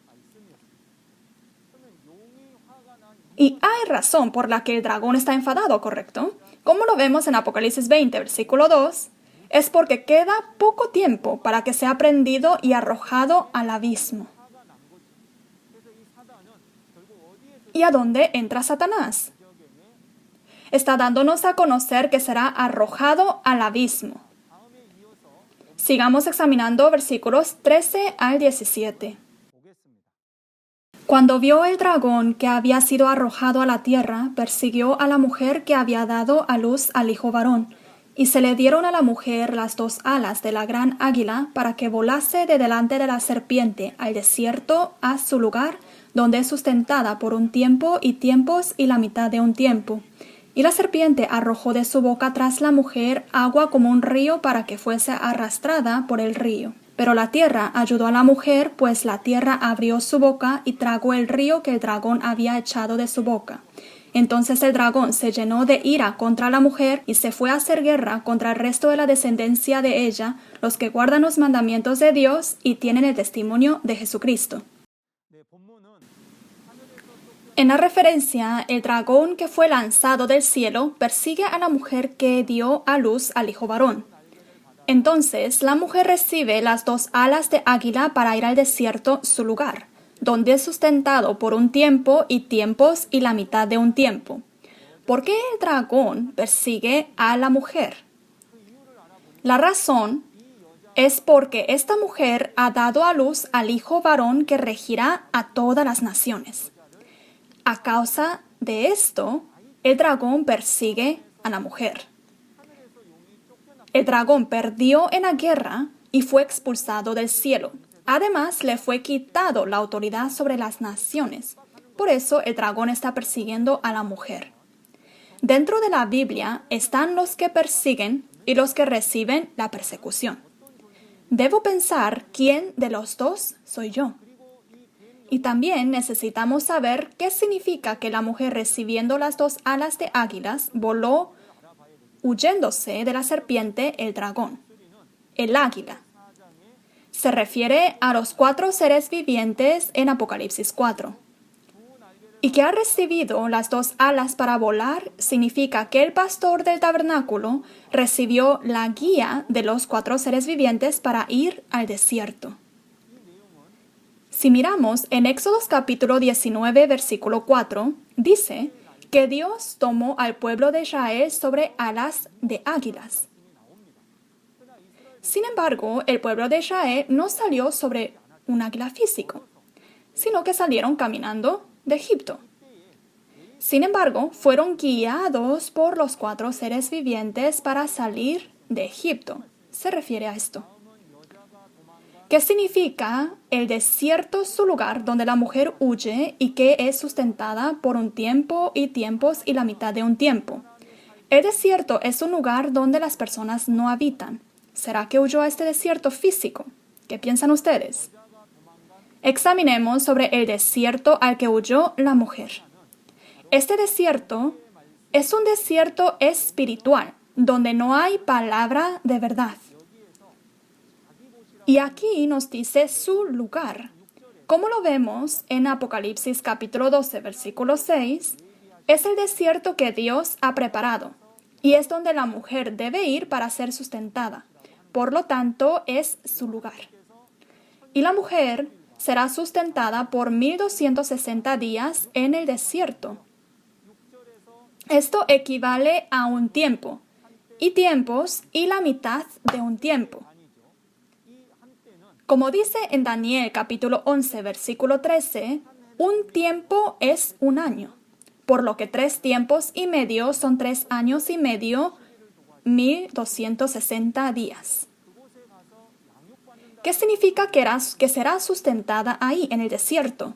Speaker 2: Y hay razón por la que el dragón está enfadado, ¿correcto? Como lo vemos en Apocalipsis 20, versículo 2, es porque queda poco tiempo para que sea prendido y arrojado al abismo. ¿Y a dónde entra Satanás? Está dándonos a conocer que será arrojado al abismo. Sigamos examinando versículos 13 al 17. Cuando vio el dragón que había sido arrojado a la tierra, persiguió a la mujer que había dado a luz al hijo varón, y se le dieron a la mujer las 2 alas de la gran águila para que volase de delante de la serpiente al desierto a su lugar, donde es sustentada por un tiempo y tiempos y la mitad de un tiempo. Y la serpiente arrojó de su boca tras la mujer agua como un río para que fuese arrastrada por el río. Pero la tierra ayudó a la mujer, pues la tierra abrió su boca y tragó el río que el dragón había echado de su boca. Entonces el dragón se llenó de ira contra la mujer y se fue a hacer guerra contra el resto de la descendencia de ella, los que guardan los mandamientos de Dios y tienen el testimonio de Jesucristo. En la referencia, el dragón que fue lanzado del cielo persigue a la mujer que dio a luz al hijo varón. Entonces, la mujer recibe las 2 alas de águila para ir al desierto, su lugar, donde es sustentado por un tiempo y tiempos y la mitad de un tiempo. ¿Por qué el dragón persigue a la mujer? La razón es porque esta mujer ha dado a luz al hijo varón que regirá a todas las naciones. A causa de esto, el dragón persigue a la mujer. El dragón perdió en la guerra y fue expulsado del cielo. Además, le fue quitado la autoridad sobre las naciones. Por eso, el dragón está persiguiendo a la mujer. Dentro de la Biblia están los que persiguen y los que reciben la persecución. Debo pensar quién de los dos soy yo. Y también necesitamos saber qué significa que la mujer recibiendo las 2 alas de águilas voló huyéndose de la serpiente, el dragón. El águila se refiere a los 4 seres vivientes en Apocalipsis 4. Y que ha recibido las 2 alas para volar significa que el pastor del tabernáculo recibió la guía de los 4 seres vivientes para ir al desierto. Si miramos en Éxodos capítulo 19, versículo 4, dice que Dios tomó al pueblo de Israel sobre alas de águilas. Sin embargo, el pueblo de Israel no salió sobre un águila físico, sino que salieron caminando de Egipto. Sin embargo, fueron guiados por los 4 seres vivientes para salir de Egipto. Se refiere a esto. ¿Qué significa el desierto, su lugar donde la mujer huye y que es sustentada por un tiempo y tiempos y la mitad de un tiempo? El desierto es un lugar donde las personas no habitan. ¿Será que huyó a este desierto físico? ¿Qué piensan ustedes? Examinemos sobre el desierto al que huyó la mujer. Este desierto es un desierto espiritual, donde no hay palabra de verdad. Y aquí nos dice su lugar. Como lo vemos en Apocalipsis capítulo 12, versículo 6, es el desierto que Dios ha preparado, y es donde la mujer debe ir para ser sustentada. Por lo tanto, es su lugar. Y la mujer será sustentada por 1260 días en el desierto. Esto equivale a un tiempo, y tiempos y la mitad de un tiempo. Como dice en Daniel capítulo 11, versículo 13, un tiempo es un año, por lo que 3 tiempos y medio son 3 años y medio, 1260 días. ¿Qué significa que será sustentada ahí en el desierto?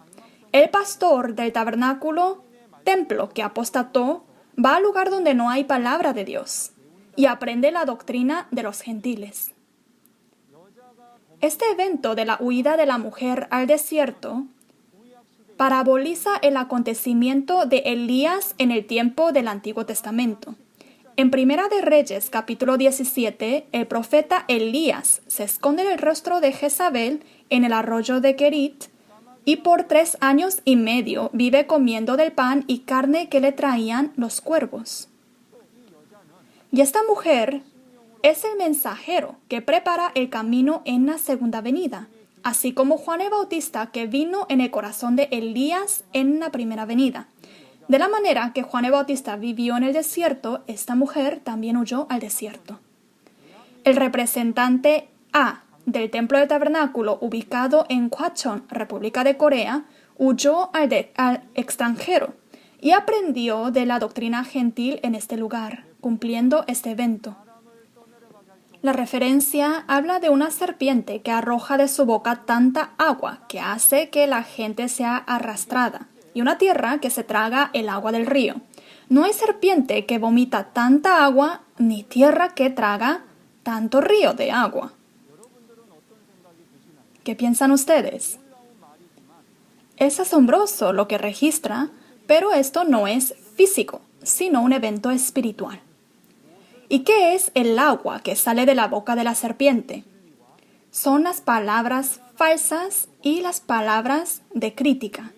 Speaker 2: El pastor del tabernáculo, templo que apostató, va al lugar donde no hay palabra de Dios y aprende la doctrina de los gentiles. Este evento de la huida de la mujer al desierto paraboliza el acontecimiento de Elías en el tiempo del Antiguo Testamento. En Primera de Reyes, capítulo 17, el profeta Elías se esconde en el rostro de Jezabel en el arroyo de Kerit y por 3 años y medio vive comiendo del pan y carne que le traían los cuervos. Y esta mujer es el mensajero que prepara el camino en la segunda venida, así como Juan el Bautista que vino en el corazón de Elías en la primera venida. De la manera que Juan el Bautista vivió en el desierto, esta mujer también huyó al desierto. El representante A del templo del tabernáculo ubicado en Gwacheon, República de Corea, huyó al extranjero y aprendió de la doctrina gentil en este lugar, cumpliendo este evento. La referencia habla de una serpiente que arroja de su boca tanta agua que hace que la gente sea arrastrada, y una tierra que se traga el agua del río. No hay serpiente que vomita tanta agua, ni tierra que traga tanto río de agua. ¿Qué piensan ustedes? Es asombroso lo que registra, Pero esto no es físico, sino un evento espiritual. ¿Y qué es el agua que sale de la boca de la serpiente? Son las palabras falsas y las palabras de crítica.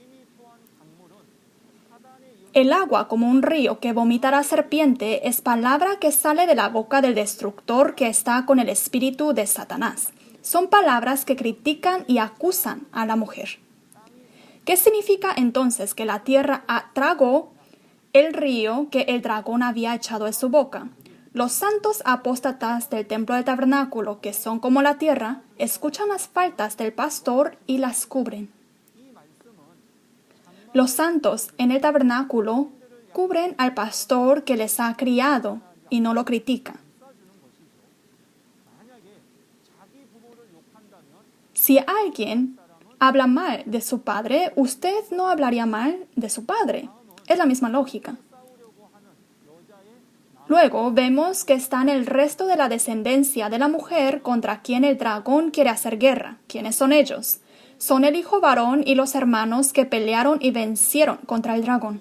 Speaker 2: El agua como un río que vomita la serpiente es palabra que sale de la boca del destructor que está con el espíritu de Satanás. Son palabras que critican y acusan a la mujer. ¿Qué significa entonces que la tierra tragó el río que el dragón había echado en su boca? Los santos apóstatas del templo del tabernáculo, que son como la tierra, escuchan las faltas del pastor y las cubren. Los santos en el tabernáculo cubren al pastor que les ha criado y no lo critican. Si alguien habla mal de su padre, usted no hablaría mal de su padre. Es la misma lógica. Luego vemos que están el resto de la descendencia de la mujer contra quien el dragón quiere hacer guerra. ¿Quiénes son ellos? Son el hijo varón y los hermanos que pelearon y vencieron contra el dragón.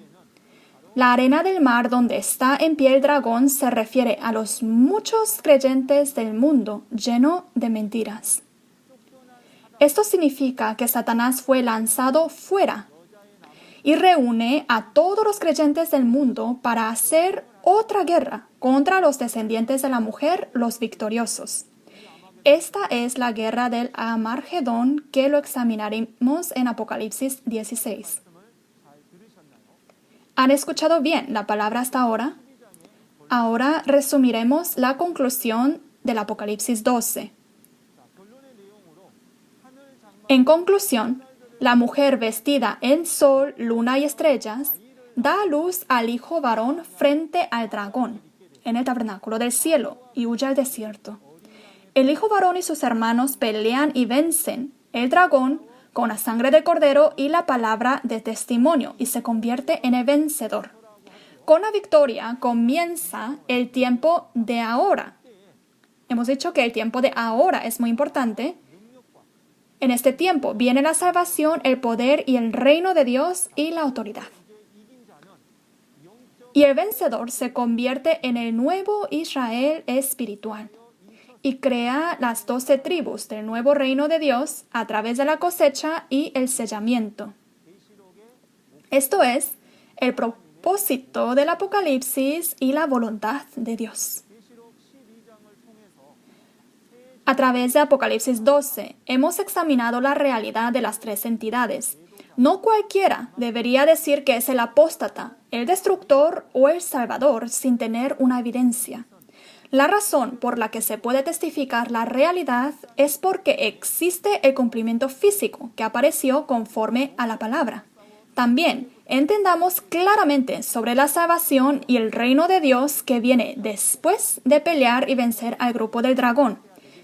Speaker 2: La arena del mar donde está en pie el dragón se refiere a los muchos creyentes del mundo lleno de mentiras. Esto significa que Satanás fue lanzado fuera y reúne a todos los creyentes del mundo para hacer otra guerra contra los descendientes de la mujer, los victoriosos. Esta es la guerra del Amargedón que lo examinaremos en Apocalipsis 16. ¿Han escuchado bien la palabra hasta ahora? Ahora resumiremos la conclusión del Apocalipsis 12. En conclusión, la mujer vestida en sol, luna y estrellas da a luz al hijo varón frente al dragón en el tabernáculo del cielo y huye al desierto. El hijo varón y sus hermanos pelean y vencen el dragón con la sangre del cordero y la palabra de testimonio y se convierte en el vencedor. Con la victoria comienza el tiempo de ahora. Hemos dicho que el tiempo de ahora es muy importante. En este tiempo viene la salvación, el poder y el reino de Dios y la autoridad. Y el vencedor se convierte en el nuevo Israel espiritual y crea las 12 tribus del nuevo reino de Dios a través de la cosecha y el sellamiento. Esto es el propósito del Apocalipsis y la voluntad de Dios. A través de Apocalipsis 12 hemos examinado la realidad de las tres entidades. No cualquiera debería decir que es el apóstata, el destructor o el salvador sin tener una evidencia. La razón por la que se puede testificar la realidad es porque existe el cumplimiento físico que apareció conforme a la palabra. También entendamos claramente sobre la salvación y el reino de Dios que viene después de pelear y vencer al grupo del dragón,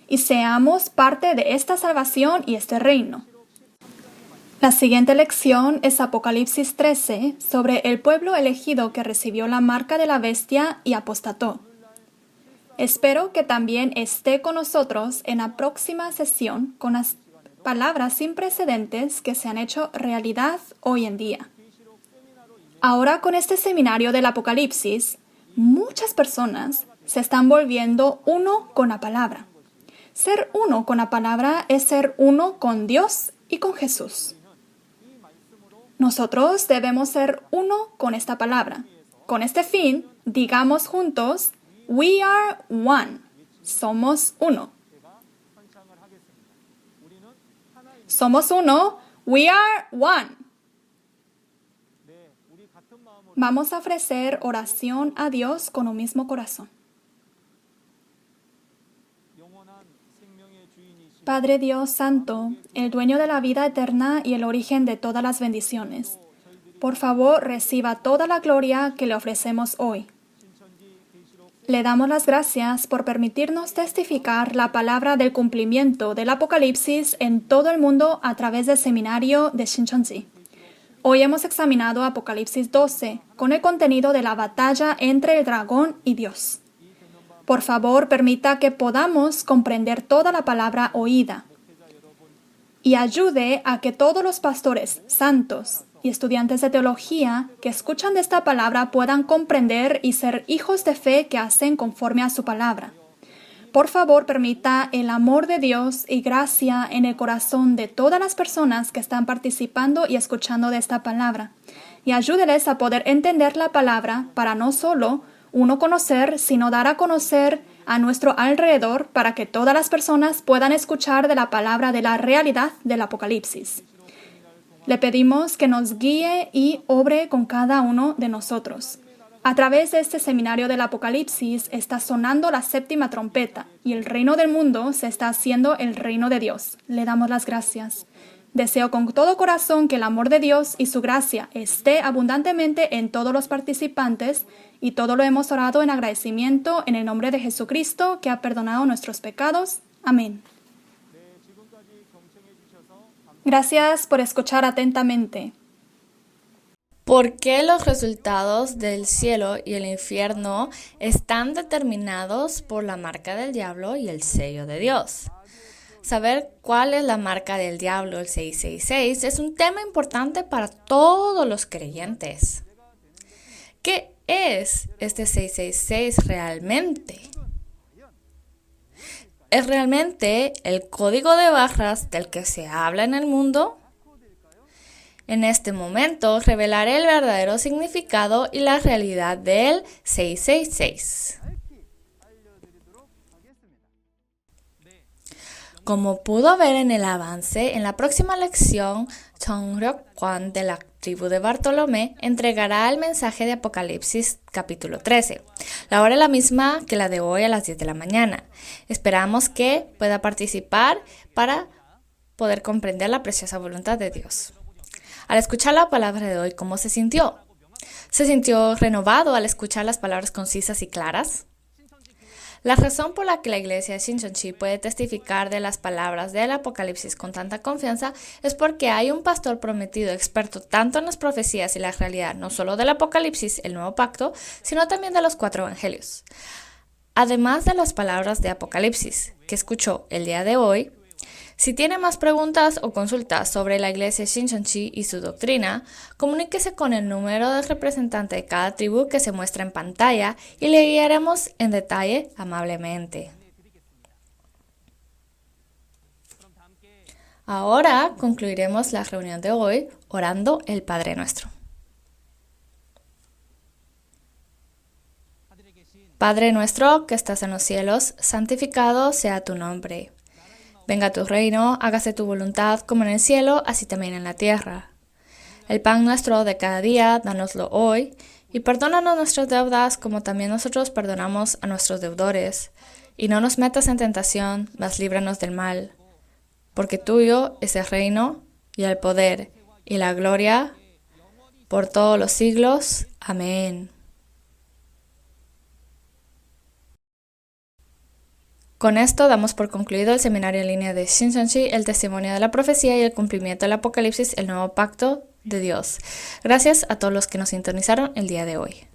Speaker 2: y seamos parte de esta salvación y este reino. La siguiente lección es Apocalipsis 13 sobre el pueblo elegido que recibió la marca de la bestia y apostató. Espero que también esté con nosotros en la próxima sesión con las palabras sin precedentes que se han hecho realidad hoy en día. Ahora con este seminario del Apocalipsis, muchas personas se están volviendo uno con la palabra. Ser uno con la palabra es ser uno con Dios y con Jesús. Nosotros debemos ser uno con esta palabra. Con este fin, digamos juntos, We are one. Somos uno. Somos uno. We are one. Vamos a ofrecer oración a Dios con un mismo corazón. Padre Dios Santo, el dueño de la vida eterna y el origen de todas las bendiciones, por favor reciba toda la gloria que le ofrecemos hoy. Le damos las gracias por permitirnos testificar la palabra del cumplimiento del Apocalipsis en todo el mundo a través del seminario de Shincheonji. Hoy hemos examinado Apocalipsis 12 con el contenido de la batalla entre el dragón y Dios. Por favor, permita que podamos comprender toda la palabra oída y ayude a que todos los pastores santos y estudiantes de teología que escuchan de esta palabra puedan comprender y ser hijos de fe que hacen conforme a su palabra. Por favor, permita el amor de Dios y gracia en el corazón de todas las personas que están participando y escuchando de esta palabra, y ayúdeles a poder entender la palabra para no solo uno conocer, sino dar a conocer a nuestro alrededor para que todas las personas puedan escuchar de la palabra de la realidad del Apocalipsis. Le pedimos que nos guíe y obre con cada uno de nosotros. A través de este seminario del Apocalipsis está sonando la séptima trompeta y el reino del mundo se está haciendo el reino de Dios. Le damos las gracias. Deseo con todo corazón que el amor de Dios y su gracia esté abundantemente en todos los participantes, y todo lo hemos orado en agradecimiento en el nombre de Jesucristo, que ha perdonado nuestros pecados. Amén. Gracias por escuchar atentamente.
Speaker 1: ¿Por qué los resultados del cielo y el infierno están determinados por la marca del diablo y el sello de Dios? Saber cuál es la marca del diablo, el 666, es un tema importante para todos los creyentes. ¿Qué es este 666 realmente? ¿Es realmente el código de barras del que se habla en el mundo? En este momento revelaré el verdadero significado y la realidad del 666. Como pudo ver en el avance, en la próxima lección, Chongrok Kwan de la tribu de Bartolomé entregará el mensaje de Apocalipsis capítulo 13. La hora es la misma que la de hoy a las 10 de la mañana. Esperamos que pueda participar para poder comprender la preciosa voluntad de Dios. Al escuchar la palabra de hoy, ¿cómo se sintió? ¿Se sintió renovado al escuchar las palabras concisas y claras? La razón por la que la iglesia de Shincheonji puede testificar de las palabras del Apocalipsis con tanta confianza es porque hay un pastor prometido experto tanto en las profecías y la realidad, no solo del Apocalipsis, el Nuevo Pacto, sino también de los 4 evangelios. Además de las palabras de Apocalipsis que escuchó el día de hoy, si tiene más preguntas o consultas sobre la iglesia Shincheonji y su doctrina, comuníquese con el número del representante de cada tribu que se muestra en pantalla y le guiaremos en detalle amablemente. Ahora concluiremos la reunión de hoy orando el Padre Nuestro. Padre nuestro que estás en los cielos, santificado sea tu nombre. Venga tu reino, hágase tu voluntad como en el cielo, así también en la tierra. El pan nuestro de cada día, dánoslo hoy, y perdónanos nuestras deudas como también nosotros perdonamos a nuestros deudores. Y no nos metas en tentación, mas líbranos del mal. Porque tuyo es el reino, y el poder, y la gloria, por todos los siglos. Amén. Con esto damos por concluido el seminario en línea de Shincheonji, el testimonio de la profecía y el cumplimiento del Apocalipsis, el nuevo pacto de Dios. Gracias a todos los que nos sintonizaron el día de hoy.